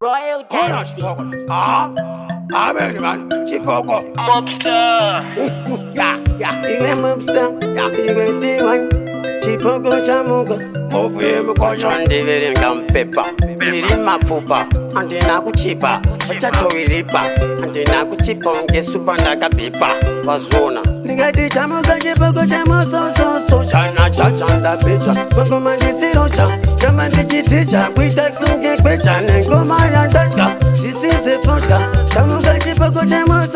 Royal Dynasty. Amen, man. Chipoko. Mobster. Iwe mobster. Iwe T1. Chipoko-Chamuka. Move him, caution, David and pepper. Dirima pupa. Antina kuchipa. Wachato ilipa. Antina kuchipa. Unge super naga pipa. Wazona. Nigati Chamuka. Chipoko-Chamuka. So. Chana chachanda picha. Bongo mandi sirocha. Kama dijiticha. Kuita kunge kwecha. Nengoma ya ndachka. Sisi se fochka. Chamuka Chipoko-Chamuka.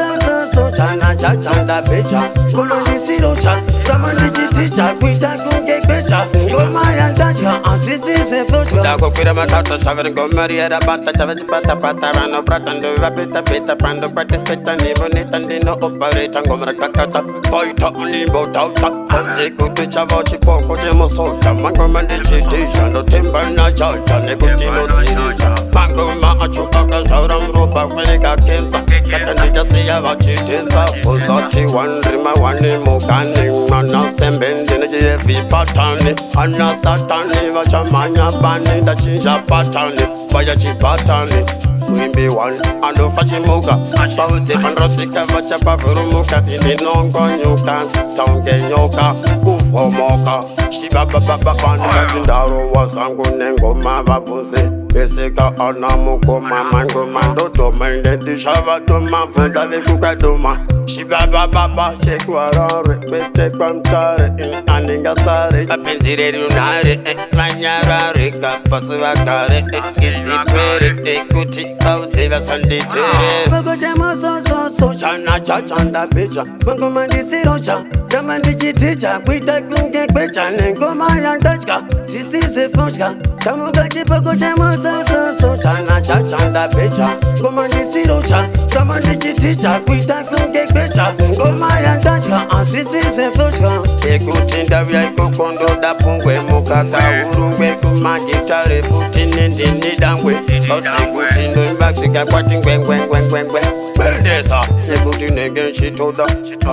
So. Chana chachanda picha. Goma di sirocha. Kama dijiticha. Kuita kunge kwecha. Nengoma ya ndachka. Sisi se fochka. Dago kwira matata. Savere ngoma riera bata. Chavech pata. Vano pratando. Vapita. Pando participate. Nivo nitandino operate. Ngomra kakata. Fighter. Nimbo tauta. Onse kutu chavo Chipoko-Chamuka. Chamangoma dichitisha. No timba na chacha. Negutino zirisha. Mangoma achuka sauram ropa fenika kenza. Sakandija siya vachitenza. Fuzati wandrima wani mukani. Mana sembendi neje vipatani. Ana satani vachamanya bani. Dachinja patani. Baya chipatani. Mwimbi wan ando fachimuka. Bauze pandrosika vachapa vurumuka. Titi nongo nyuka. Taunge nyoka. Kufomoka. Shiba baba bani jindaro wa Sango nengoma vavuze. Beseka anamuko mamango mando domende dishava doma funza vekuka doma. Shiba baba shekwarare bete kwamtare aninga sare. Apenzire runare manyarare kapasuwa kare kisipere kuti kauzeva sanditere. Chipoko-Chamuka so chana chachanda picha. Bongo mandi sirocha. Kama dijiticha kuita kunge kwecha. Nengoma ya ndachka. Sisi se fochka. Chamuka Chipoko-Chamuka so chana chachanda picha. Ngoma di sirocha. Kama dijiticha kuita kunge kwecha. Ngoma ya ndachka. Sisi se fochka. Ekutinda vya ikokondo da pungwe. Mukaka urungwe kumagitare futi nindini dangwe. Bausi kutindo mbachika kwati ngwengwengwengwengwe. Bendesa, nekuti nege chitoda.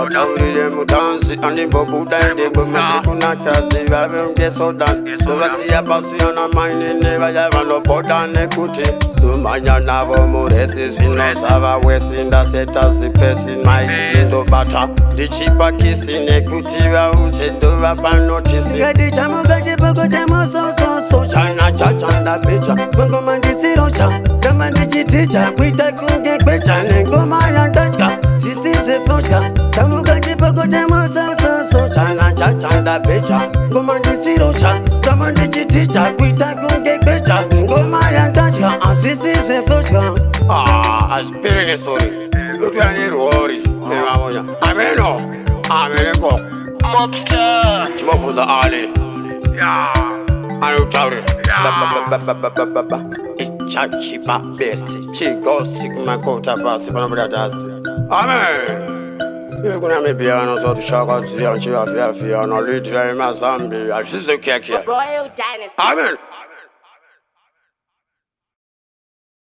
Ataurire mutansi, andimbo buda. Ndimbo metri kuna kazi, vave unge soda. Dovasi ya basi yana maini neva ya vano poda nekuti. Dumanya navo muresi sino sava wesi nda seta sipesi na ikindo bata. Dichipa kisi nekuti wa uche dova panotisi. Gadi Chamuka Chipoko-Chamuka so chana chachanda picha. Bongo mandi sirocha. Kama dijiticha kuita kunge kwecha. Nengoma ya ndachka. Sisi se fochka. Chamuka Chipoko-Chamuka so chana chachanda picha. Ngoma di sirocha. Kama dijiticha kuita kunge kwecha. Ngoma ya ndachka. Sisi se fochka. Aspirine sorry. Lutwani ruori. Ema moja. Ameno. Ameneko. Mobster. Chimafuza ali. Anu chauri. Chipa best. Chi ghost makota basi panabada dasi. Amen. Kuna mebiano so tushaka tsiya nchi afya na lidra mazambi. Asise keke. Royal Dynasty. Amen.